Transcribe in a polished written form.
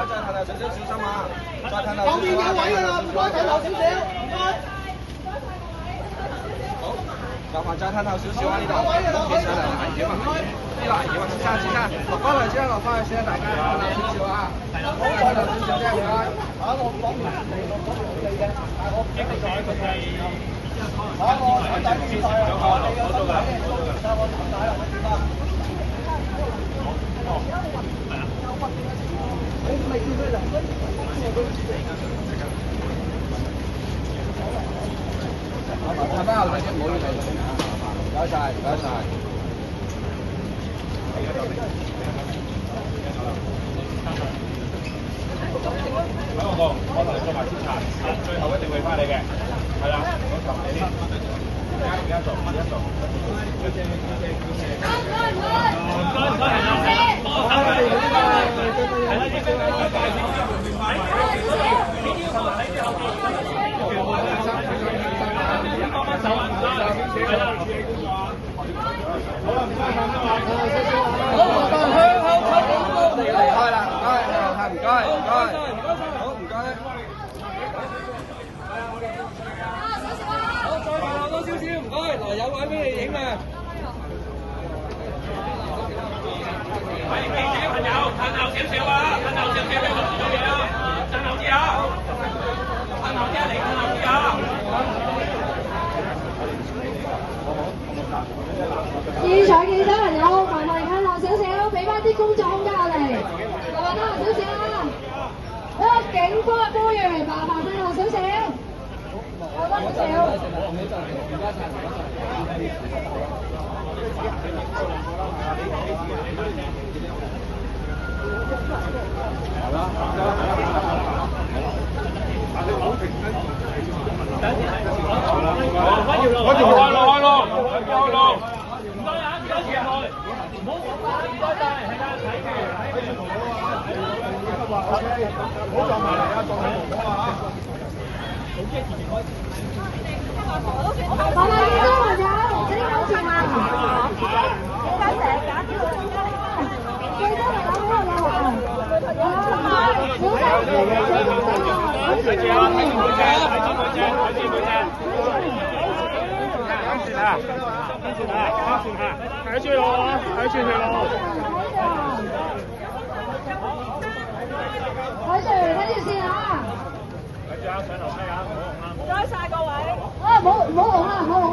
再褪後少少，小心啊！再褪後少少。旁邊有位㗎啦，唔該褪後少少，唔該。好，就還再褪後少少啊！呢度企上嚟危險啊！呢個危險啊！先生，落翻嚟先，落翻去先，大家褪後少少啊！好，褪後少少啫，唔該。啊，我講唔嚟，我講唔嚟嘅。我一個在佢哋。好，我睇住晒啊！我做㗎，我睇啦，睇翻後嚟先，唔好意思。唔該晒，唔該晒。喺我度，我同你做埋檢查，最後一定會翻你嘅，係啦，我求你啲，而家做，而家做。有位俾你影啊！喂，記者朋友，褪後少少啊！褪後少少，你錄住嘢啊！褪後啲啊！褪後啲啊！你褪後啲啊！現場記者朋友，麻煩褪後少少，俾翻啲工作空間我哋。麻煩褪後少少啦！一個警方嘅呼籲，麻煩褪後少少。有得少。麻煩記者朋友，請安全啊！點解成日揀啲老人家嚟啊？記者朋友喺度有話，睇住我啊！睇住佢咯！睇住先啊！睇住啊！上樓梯啊！唔好紅啦！唔該晒各位。啊，唔好紅啦，唔好紅。